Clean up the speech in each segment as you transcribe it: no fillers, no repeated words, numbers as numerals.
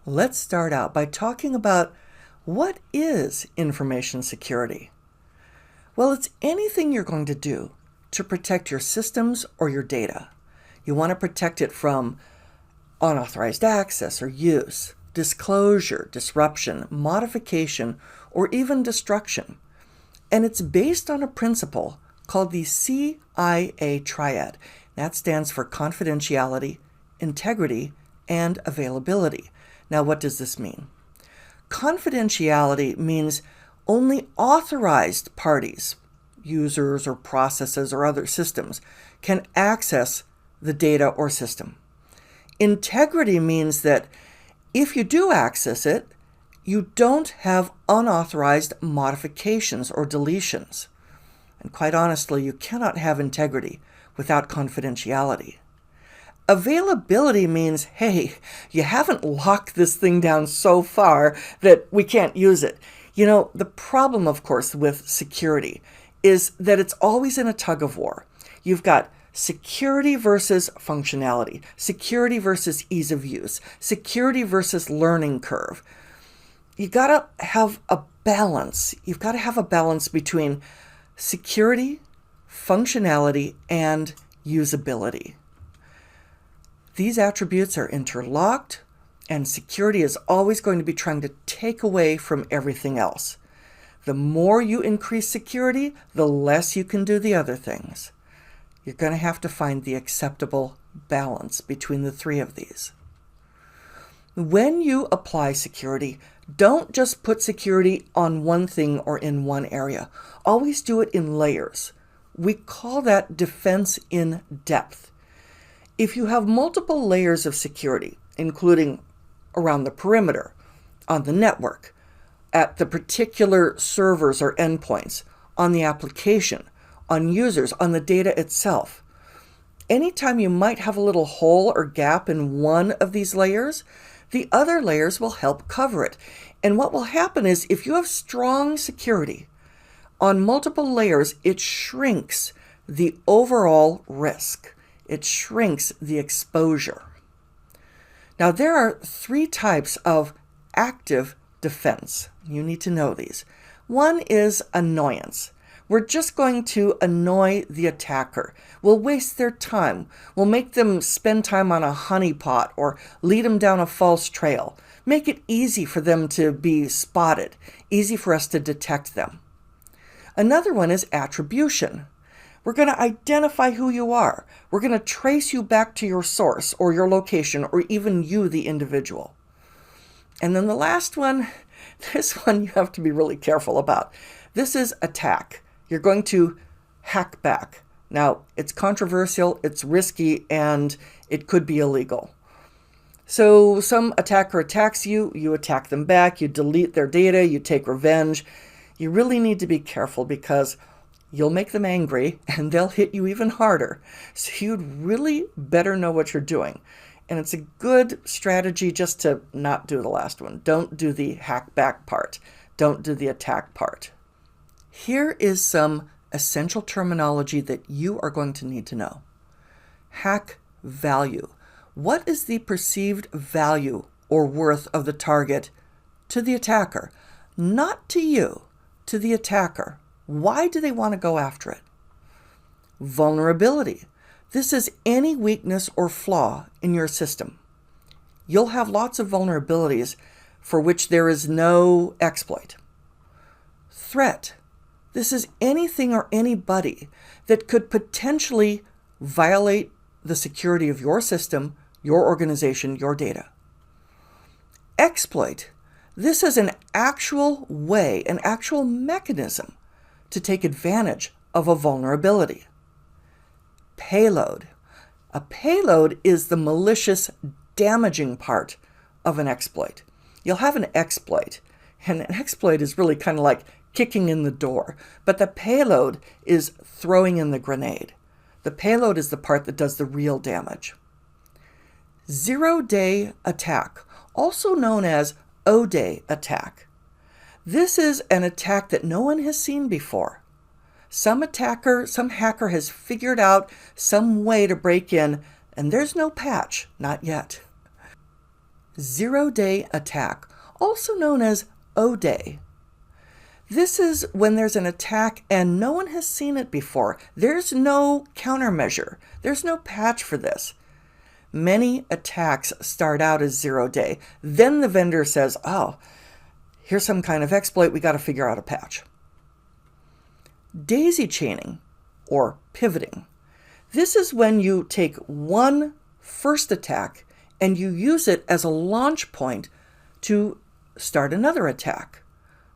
Let's start out by talking about what is information security. Well, it's anything you're going to do to protect your systems or your data. You want to protect it from unauthorized access or use, disclosure, disruption, modification, or even destruction. And it's based on a principle called the CIA triad. That stands for confidentiality, integrity, and availability. Now, what does this mean? Confidentiality means only authorized parties, users or processes or other systems, can access the data or system. Integrity means that if you do access it, you don't have unauthorized modifications or deletions. And quite honestly, you cannot have integrity without confidentiality. Availability means, hey, you haven't locked this thing down so far that we can't use it. You know, the problem, of course, with security is that it's always in a tug of war. You've got security versus functionality, security versus ease of use, security versus learning curve. You got to have a balance. You've got to have a balance between security, functionality, and usability. These attributes are interlocked, and security is always going to be trying to take away from everything else. The more you increase security, the less you can do the other things. You're going to have to find the acceptable balance between the three of these. When you apply security, don't just put security on one thing or in one area. Always do it in layers. We call that defense in depth. If you have multiple layers of security, including around the perimeter, on the network, at the particular servers or endpoints, on the application, on users, on the data itself, anytime you might have a little hole or gap in one of these layers, the other layers will help cover it. And what will happen is if you have strong security on multiple layers, it shrinks the overall risk. It shrinks the exposure. Now, there are three types of active defense. You need to know these. One is annoyance. We're just going to annoy the attacker. We'll waste their time. We'll make them spend time on a honeypot or lead them down a false trail. Make it easy for them to be spotted, easy for us to detect them. Another one is attribution. We're going to identify who you are. We're going to trace you back to your source or your location or even you, the individual. And then the last one, this one you have to be really careful about. This is attack. You're going to hack back. Now, it's controversial, it's risky, and it could be illegal. So some attacker attacks you, you attack them back, you delete their data, you take revenge. You really need to be careful because you'll make them angry and they'll hit you even harder. So you'd really better know what you're doing. And it's a good strategy just to not do the last one. Don't do the hack back part. Don't do the attack part. Here is some essential terminology that you are going to need to know. Hack value. What is the perceived value or worth of the target to the attacker? Not to you, to the attacker. Why do they want to go after it? Vulnerability. This is any weakness or flaw in your system. You'll have lots of vulnerabilities for which there is no exploit. Threat. This is anything or anybody that could potentially violate the security of your system, your organization, your data. Exploit. This is an actual way, an actual mechanism to take advantage of a vulnerability. Payload. A payload is the malicious, damaging part of an exploit. You'll have an exploit, and an exploit is really kind of like kicking in the door, but the payload is throwing in the grenade. The payload is the part that does the real damage. Zero-day attack, also known as O-day attack. This is an attack that no one has seen before. Some hacker has figured out some way to break in, and there's no patch, not yet. Zero-day attack, also known as O-Day. This is when there's an attack and no one has seen it before. There's no countermeasure. There's no patch for this. Many attacks start out as 0-day. Then the vendor says, oh, here's some kind of exploit. We got to figure out a patch. Daisy chaining or pivoting. This is when you take one first attack and you use it as a launch point to start another attack.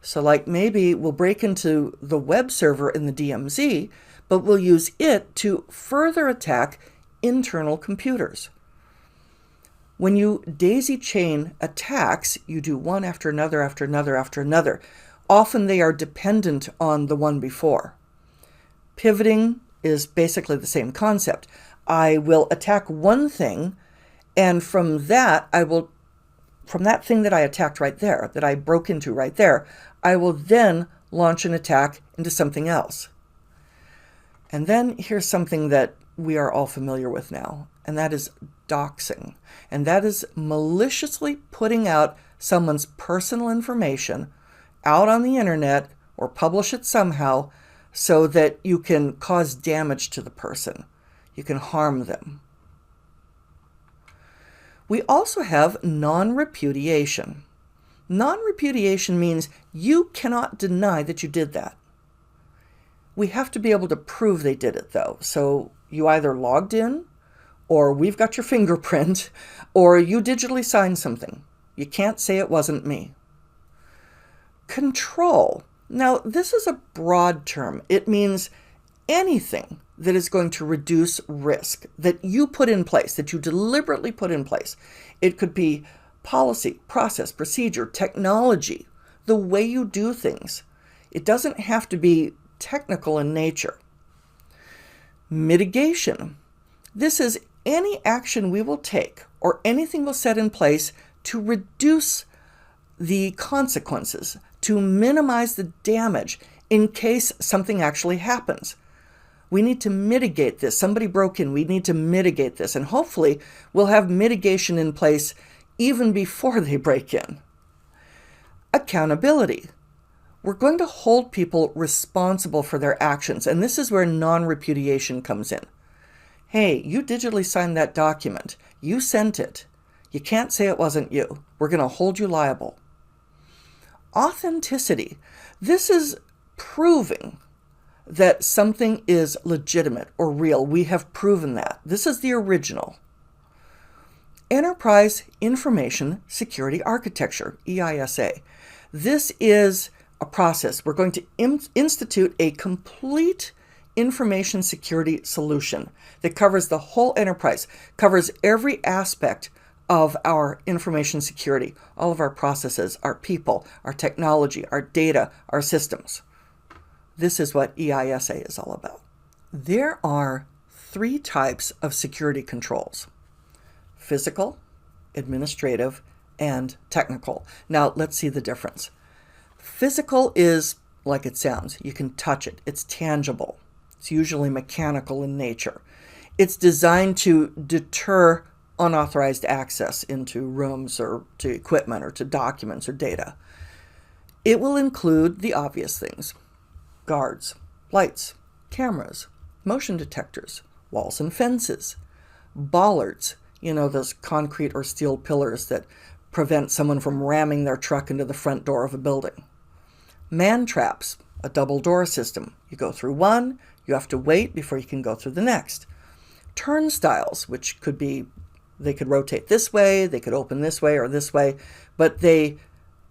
So like maybe we'll break into the web server in the DMZ, but we'll use it to further attack internal computers. When you daisy chain attacks, you do one after another, after another, after another. Often they are dependent on the one before. Pivoting is basically the same concept. I will attack one thing, and from that thing that I attacked right there, that I broke into right there, I will then launch an attack into something else. And then here's something that we are all familiar with now, and that is doxing. And that is maliciously putting out someone's personal information out on the internet or publish it somehow so that you can cause damage to the person. You can harm them. We also have non-repudiation. Non-repudiation means you cannot deny that you did that. We have to be able to prove they did it, though. So you either logged in, or we've got your fingerprint, or you digitally signed something. You can't say it wasn't me. Control. Now, this is a broad term. It means anything that is going to reduce risk that you put in place, that you deliberately put in place. It could be policy, process, procedure, technology, the way you do things. It doesn't have to be technical in nature. Mitigation. This is any action we will take or anything we'll set in place to reduce the consequences, to minimize the damage in case something actually happens. We need to mitigate this. Somebody broke in. We need to mitigate this. And hopefully we'll have mitigation in place even before they break in. Accountability. We're going to hold people responsible for their actions. And this is where non-repudiation comes in. Hey, you digitally signed that document. You sent it. You can't say it wasn't you. We're going to hold you liable. Authenticity. This is proving that something is legitimate or real. We have proven that. This is the original. Enterprise Information Security Architecture, EISA. This is a process. We're going to institute a complete information security solution that covers the whole enterprise, covers every aspect of our information security, all of our processes, our people, our technology, our data, our systems. This is what EISA is all about. There are 3 types of security controls: physical, administrative, and technical. Now, let's see the difference. Physical is like it sounds. You can touch it. It's tangible. It's usually mechanical in nature. It's designed to deter unauthorized access into rooms or to equipment or to documents or data. It will include the obvious things: guards, lights, cameras, motion detectors, walls and fences, bollards, those concrete or steel pillars that prevent someone from ramming their truck into the front door of a building. Man traps, a double door system. You go through one, you have to wait before you can go through the next. Turnstiles, which they could rotate this way, they could open this way or this way, but they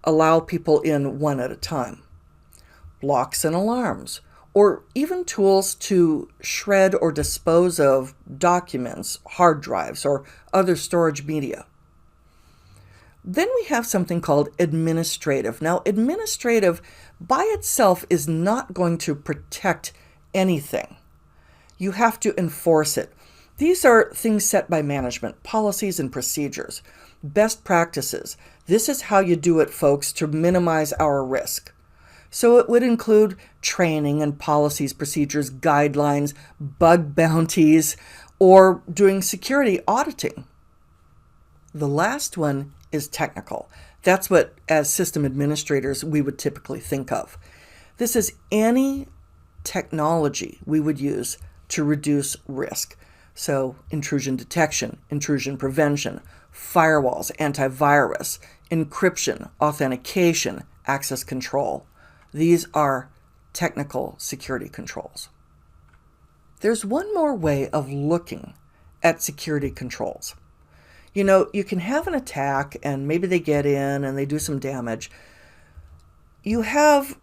allow people in one at a time. Locks and alarms, or even tools to shred or dispose of documents, hard drives, or other storage media. Then we have something called administrative. Now, administrative by itself is not going to protect anything. You have to enforce it. These are things set by management, policies and procedures, best practices. This is how you do it, folks, to minimize our risk. So it would include training and policies, procedures, guidelines, bug bounties, or doing security auditing. The last one is technical. That's what, as system administrators, we would typically think of. This is any technology we would use to reduce risk. So intrusion detection, intrusion prevention, firewalls, antivirus, encryption, authentication, access control. These are technical security controls. There's one more way of looking at security controls. You know, you can have an attack and maybe they get in and they do some damage. You have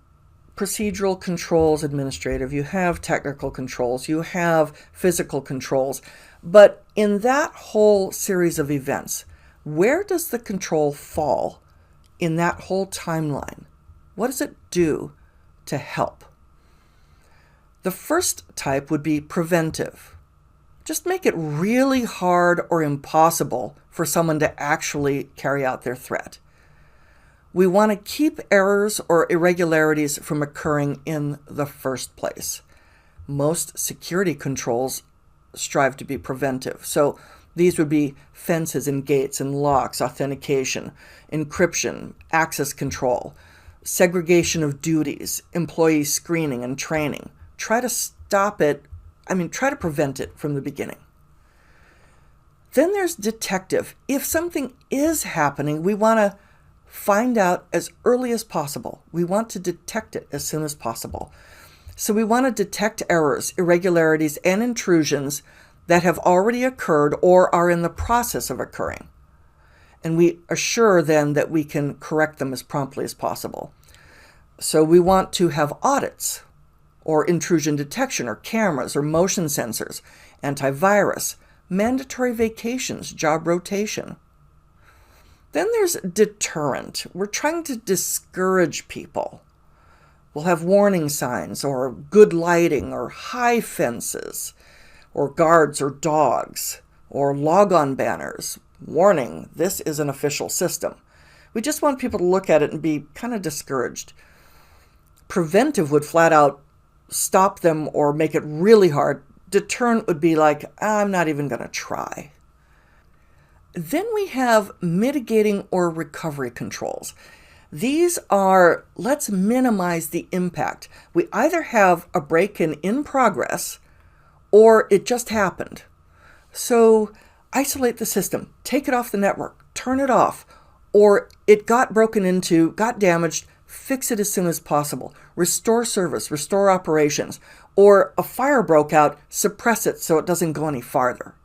procedural controls, administrative, you have technical controls, you have physical controls. But in that whole series of events, where does the control fall in that whole timeline? What does it do to help? The first type would be preventive. Just make it really hard or impossible for someone to actually carry out their threat. We want to keep errors or irregularities from occurring in the first place. Most security controls strive to be preventive. So these would be fences and gates and locks, authentication, encryption, access control, segregation of duties, employee screening and training. Try to try to prevent it from the beginning. Then there's detective. If something is happening, we want to find out as early as possible. We want to detect it as soon as possible. So we want to detect errors, irregularities, and intrusions that have already occurred or are in the process of occurring. And we assure then that we can correct them as promptly as possible. So we want to have audits or intrusion detection or cameras or motion sensors, antivirus, mandatory vacations, job rotation. Then there's deterrent. We're trying to discourage people. We'll have warning signs or good lighting or high fences or guards or dogs or log-on banners. Warning, this is an official system. We just want people to look at it and be kind of discouraged. Preventive would flat out stop them or make it really hard. Deterrent would be like, I'm not even going to try. Then we have mitigating or recovery controls. These are, let's minimize the impact. We either have a break-in in progress or it just happened. So isolate the system, take it off the network, turn it off, or it got broken into, got damaged, fix it as soon as possible. Restore service, restore operations, or a fire broke out, suppress it so it doesn't go any farther.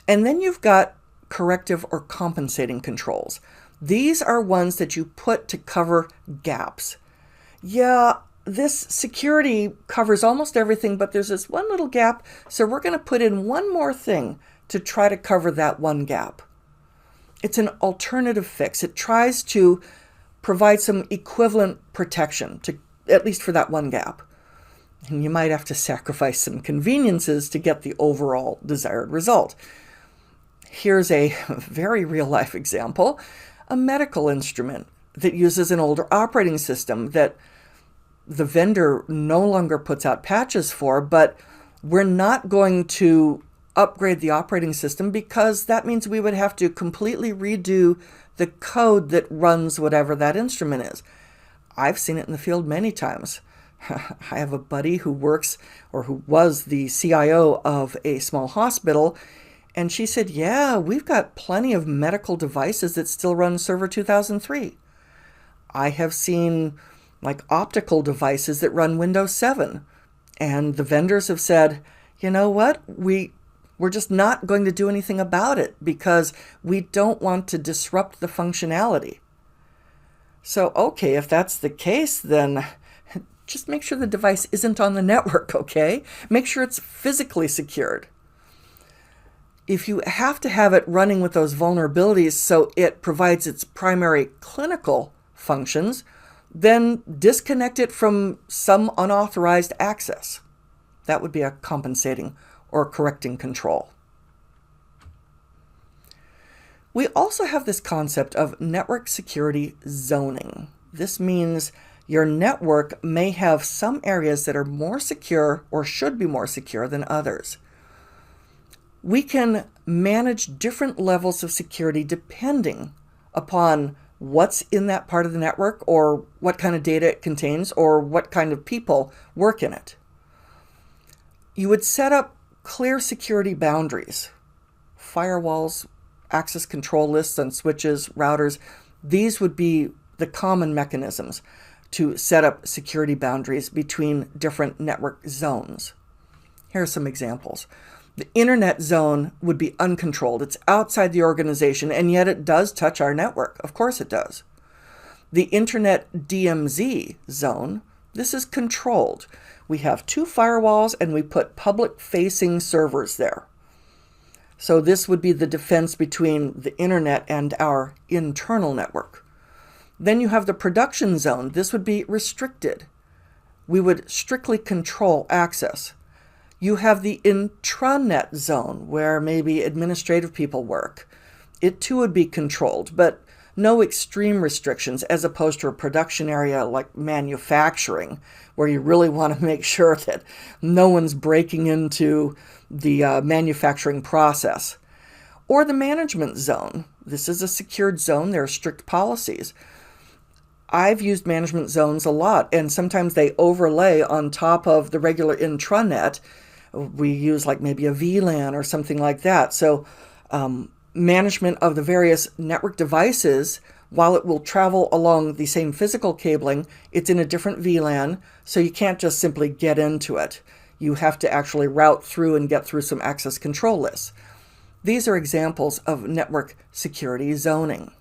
And then you've got corrective or compensating controls. These are ones that you put to cover gaps. Yeah, this security covers almost everything, but there's this one little gap, so we're going to put in one more thing to try to cover that one gap. It's an alternative fix. It tries to provide some equivalent protection, to at least for that one gap. And you might have to sacrifice some conveniences to get the overall desired result. Here's a very real-life example, a medical instrument that uses an older operating system that the vendor no longer puts out patches for, but we're not going to upgrade the operating system because that means we would have to completely redo the code that runs whatever that instrument is. I've seen it in the field many times. I have a buddy who works or who was the CIO of a small hospital, and she said, yeah, we've got plenty of medical devices that still run Server 2003. I have seen like optical devices that run Windows 7. And the vendors have said, you know what, we're just not going to do anything about it because we don't want to disrupt the functionality. So, okay, if that's the case, then just make sure the device isn't on the network, okay? Make sure it's physically secured. If you have to have it running with those vulnerabilities so it provides its primary clinical functions, then disconnect it from some unauthorized access. That would be a compensating or correcting control. We also have this concept of network security zoning. This means your network may have some areas that are more secure or should be more secure than others. We can manage different levels of security depending upon what's in that part of the network, or what kind of data it contains, or what kind of people work in it. You would set up clear security boundaries. Firewalls, access control lists on switches, routers, these would be the common mechanisms to set up security boundaries between different network zones. Here are some examples. The internet zone would be uncontrolled. It's outside the organization, and yet it does touch our network. Of course it does. The internet DMZ zone, this is controlled. We have 2 firewalls and we put public-facing servers there. So this would be the defense between the internet and our internal network. Then you have the production zone. This would be restricted. We would strictly control access. You have the intranet zone, where maybe administrative people work. It too would be controlled, but no extreme restrictions, as opposed to a production area like manufacturing, where you really want to make sure that no one's breaking into the manufacturing process. Or the management zone. This is a secured zone. There are strict policies. I've used management zones a lot, and sometimes they overlay on top of the regular intranet. We use like maybe a VLAN or something like that. So management of the various network devices, while it will travel along the same physical cabling, it's in a different VLAN, so you can't just simply get into it. You have to actually route through and get through some access control lists. These are examples of network security zoning.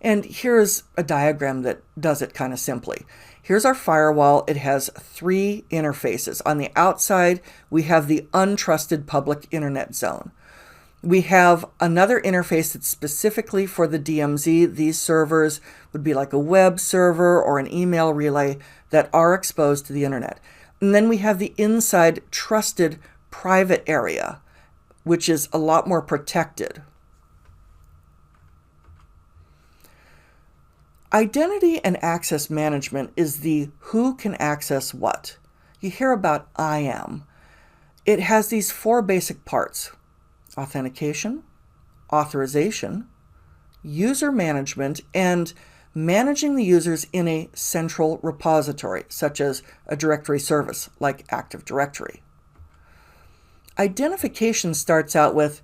And here's a diagram that does it kind of simply. Here's our firewall. It has 3 interfaces. On the outside, we have the untrusted public internet zone. We have another interface that's specifically for the DMZ. These servers would be like a web server or an email relay that are exposed to the internet. And then we have the inside trusted private area, which is a lot more protected. Identity and access management is the who can access what. You hear about IAM. It has these 4 basic parts: authentication, authorization, user management, and managing the users in a central repository, such as a directory service like Active Directory. Identification starts out with,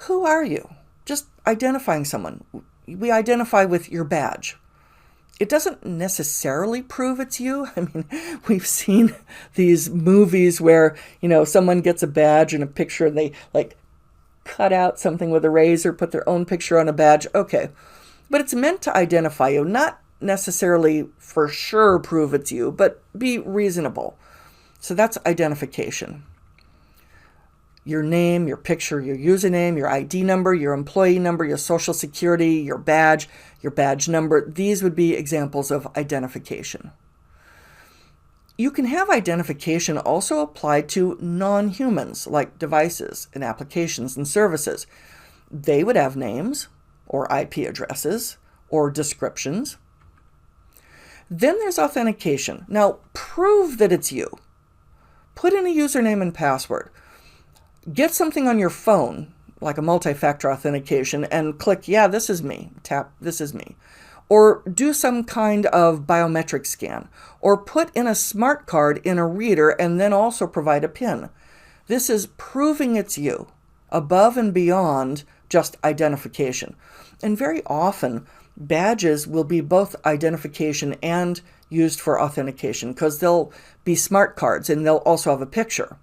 who are you? Just identifying someone. We identify with your badge. It doesn't necessarily prove it's you. I mean, we've seen these movies where, someone gets a badge and a picture, and they like cut out something with a razor, put their own picture on a badge. Okay. But it's meant to identify you, not necessarily for sure prove it's you, but be reasonable. So that's identification. Your name, your picture, your username, your ID number, your employee number, your social security, your badge number. These would be examples of identification. You can have identification also applied to non-humans, like devices and applications and services. They would have names or IP addresses or descriptions. Then there's authentication. Now, prove that it's you. Put in a username and password. Get something on your phone, like a multi-factor authentication, and click, yeah, this is me. Tap, this is me. Or do some kind of biometric scan. Or put in a smart card in a reader and then also provide a PIN. This is proving it's you, above and beyond just identification. And very often, badges will be both identification and used for authentication, because they'll be smart cards and they'll also have a picture.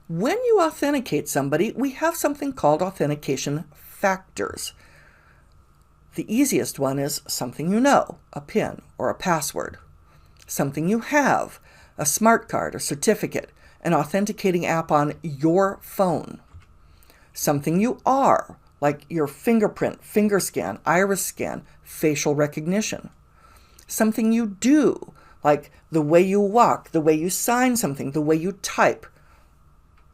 When you authenticate somebody, we have something called authentication factors. The easiest one is something you know, a PIN or a password. Something you have, a smart card or certificate, an authenticating app on your phone. Something you are, like your fingerprint, finger scan, iris scan, facial recognition. Something you do, like the way you walk, the way you sign something, the way you type.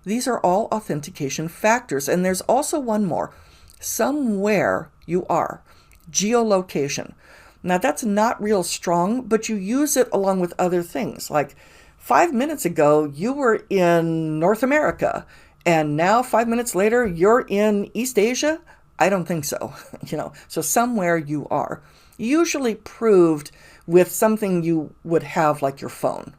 These are all authentication factors. And there's also one more, somewhere you are, geolocation. Now that's not real strong, but you use it along with other things. Like 5 minutes ago, you were in North America, and now 5 minutes later you're in East Asia? I don't think so. So somewhere you are, usually proved with something you would have like your phone.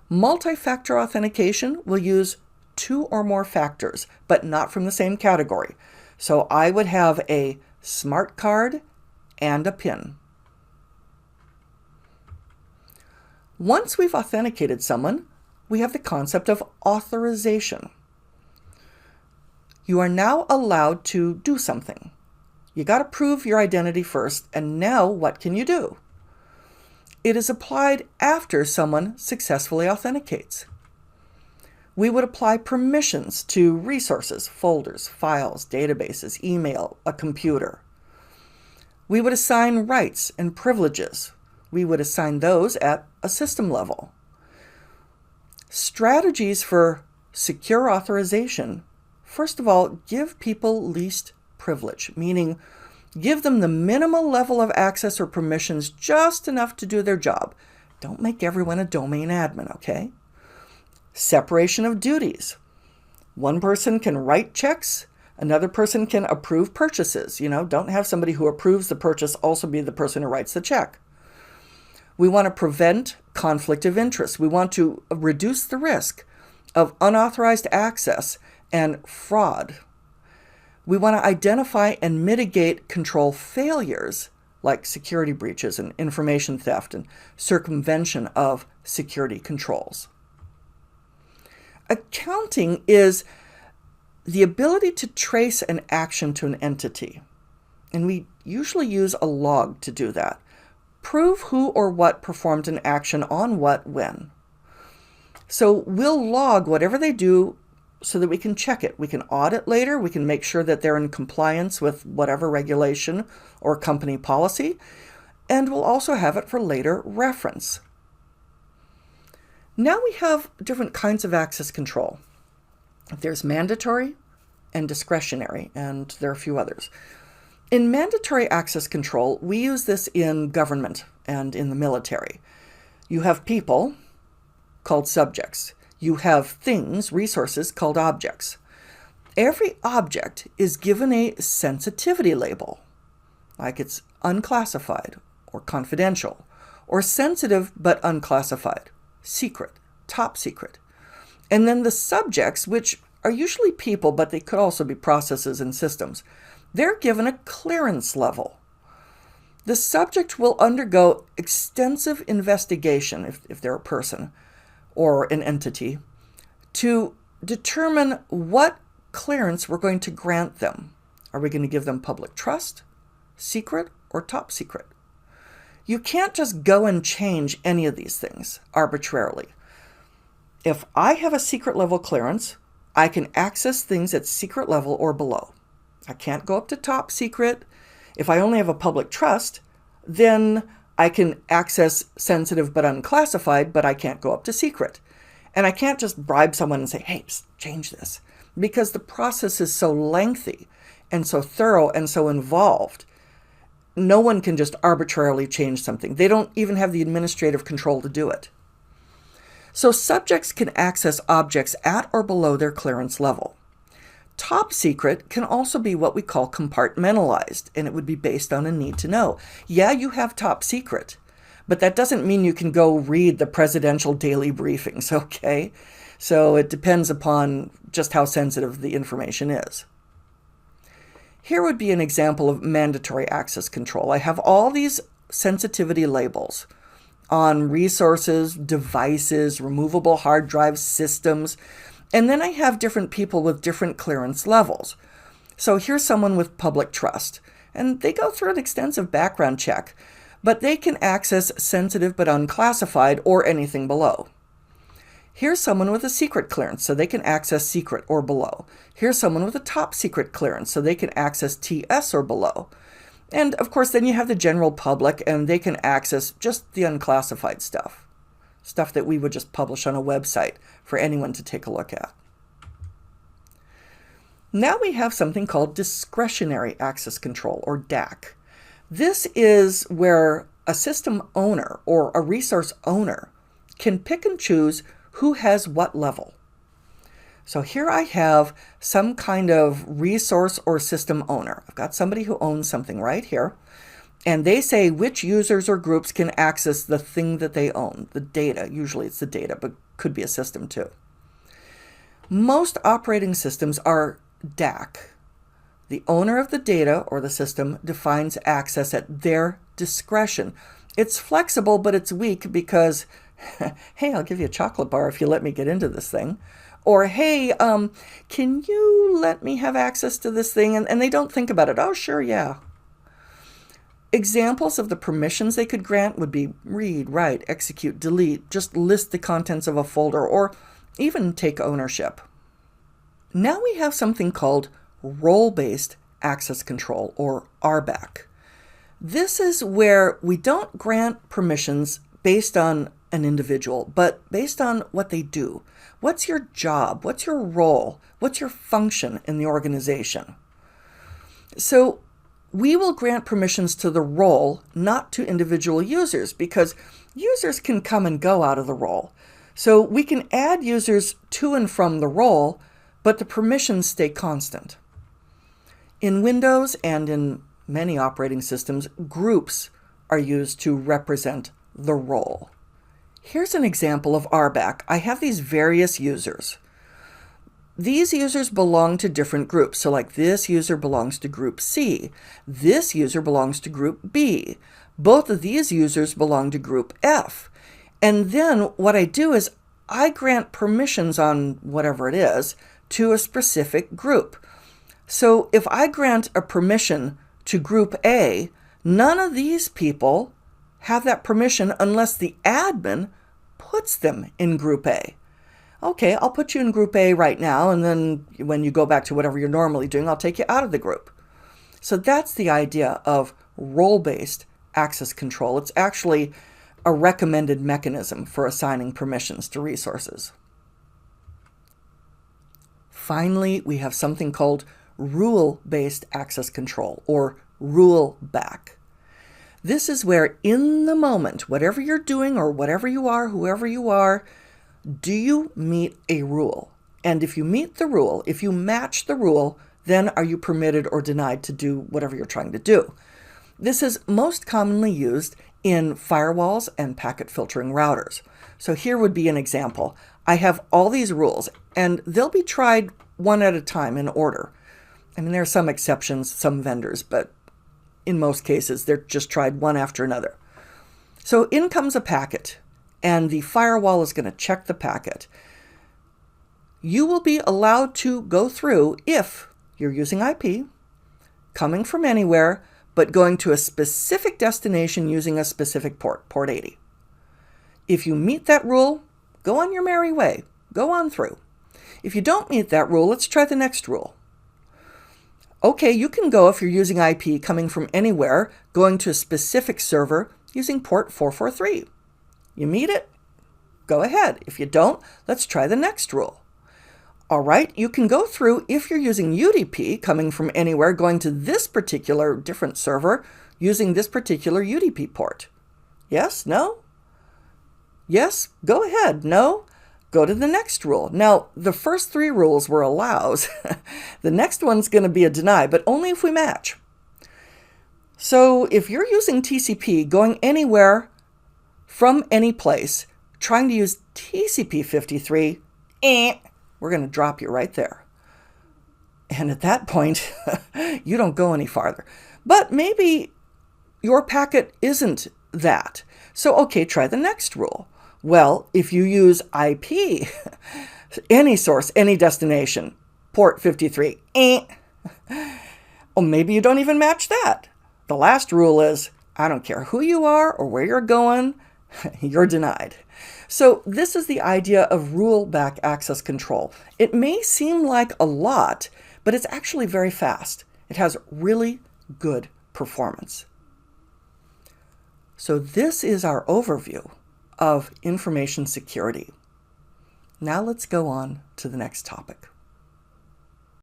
Multi-factor authentication will use 2 or more factors, but not from the same category. So I would have a smart card and a PIN. Once we've authenticated someone, we have the concept of authorization. You are now allowed to do something. You got to prove your identity first, and now what can you do? It is applied after someone successfully authenticates. We would apply permissions to resources, folders, files, databases, email, a computer. We would assign rights and privileges. We would assign those at a system level. Strategies for secure authorization, first of all, give people least privilege, meaning give them the minimal level of access or permissions, just enough to do their job. Don't make everyone a domain admin, okay? Separation of duties. One person can write checks, another person can approve purchases. Don't have somebody who approves the purchase also be the person who writes the check. We want to prevent conflict of interest. We want to reduce the risk of unauthorized access and fraud. We want to identify and mitigate control failures like security breaches and information theft and circumvention of security controls. Accounting is the ability to trace an action to an entity, and we usually use a log to do that. Prove who or what performed an action on what when. So we'll log whatever they do so that we can check it. We can audit later. We can make sure that they're in compliance with whatever regulation or company policy, and we'll also have it for later reference. Now we have different kinds of access control. There's mandatory and discretionary, and there are a few others. In mandatory access control, we use this in government and in the military. You have people called subjects. You have things, resources, called objects. Every object is given a sensitivity label, like it's unclassified or confidential, or sensitive but unclassified, secret, top secret. And then the subjects, which are usually people, but they could also be processes and systems, they're given a clearance level. The subject will undergo extensive investigation, if they're a person or an entity, to determine what clearance we're going to grant them. Are we going to give them public trust, secret, or top secret? You can't just go and change any of these things arbitrarily. If I have a secret level clearance, I can access things at secret level or below. I can't go up to top secret. If I only have a public trust, then I can access sensitive but unclassified, but I can't go up to secret. And I can't just bribe someone and say, hey, change this, because the process is so lengthy and so thorough and so involved. No one can just arbitrarily change something. They don't even have the administrative control to do it. So subjects can access objects at or below their clearance level. Top secret can also be what we call compartmentalized, and it would be based on a need to know. Yeah, you have top secret, but that doesn't mean you can go read the presidential daily briefings, okay? So it depends upon just how sensitive the information is. Here would be an example of mandatory access control. I have all these sensitivity labels on resources, devices, removable hard drive systems, and then I have different people with different clearance levels. So here's someone with public trust, and they go through an extensive background check, but they can access sensitive but unclassified or anything below. Here's someone with a secret clearance, so they can access secret or below. Here's someone with a top secret clearance, so they can access TS or below. And of course, then you have the general public, and they can access just the unclassified stuff that we would just publish on a website for anyone to take a look at. Now we have something called discretionary access control, or DAC. This is where a system owner or a resource owner can pick and choose who has what level. So here I have some kind of resource or system owner. I've got somebody who owns something right here. And they say which users or groups can access the thing that they own, the data. Usually it's the data, but could be a system too. Most operating systems are DAC. The owner of the data or the system defines access at their discretion. It's flexible, but it's weak because, hey, I'll give you a chocolate bar if you let me get into this thing. Or, hey, can you let me have access to this thing? And they don't think about it. Oh, sure, yeah. Examples of the permissions they could grant would be read, write, execute, delete, just list the contents of a folder, or even take ownership. Now we have something called role-based access control, or RBAC. This is where we don't grant permissions based on an individual, but based on what they do. What's your job? What's your role? What's your function in the organization? So we will grant permissions to the role, not to individual users, because users can come and go out of the role. So we can add users to and from the role, but the permissions stay constant. In Windows and in many operating systems, groups are used to represent the role. Here's an example of RBAC. I have these various users. These users belong to different groups. So like this user belongs to group C. This user belongs to group B. Both of these users belong to group F. And then what I do is I grant permissions on whatever it is to a specific group. So if I grant a permission to group A, none of these people have that permission unless the admin puts them in group A. Okay, I'll put you in group A right now, and then when you go back to whatever you're normally doing, I'll take you out of the group. So that's the idea of role-based access control. It's actually a recommended mechanism for assigning permissions to resources. Finally, we have something called rule-based access control, or rule-back. This is where in the moment, whatever you're doing or whatever you are, whoever you are, do you meet a rule? And if you meet the rule, if you match the rule, then are you permitted or denied to do whatever you're trying to do? This is most commonly used in firewalls and packet filtering routers. So here would be an example. I have all these rules, and they'll be tried one at a time in order. I mean, there are some exceptions, some vendors, but in most cases, they're just tried one after another. So in comes a packet, and the firewall is going to check the packet. You will be allowed to go through if you're using IP, coming from anywhere, but going to a specific destination using a specific port, port 80. If you meet that rule, go on your merry way. Go on through. If you don't meet that rule, let's try the next rule. Okay, you can go if you're using IP coming from anywhere, going to a specific server using port 443. You meet it? Go ahead. If you don't, let's try the next rule. All right, you can go through if you're using UDP coming from anywhere, going to this particular different server using this particular UDP port. Yes? No? Yes? Go ahead. No? Go to the next rule. Now, the first three rules were allows. The next one's going to be a deny, but only if we match. So if you're using TCP, going anywhere from any place, trying to use TCP 53, we're going to drop you right there. And at that point, you don't go any farther. But maybe your packet isn't that. So, okay, try the next rule. Well, if you use IP, any source, any destination, port 53, well, maybe you don't even match that. The last rule is, I don't care who you are or where you're going, you're denied. So this is the idea of rule-back access control. It may seem like a lot, but it's actually very fast. It has really good performance. So this is our overview of information security. Now let's go on to the next topic.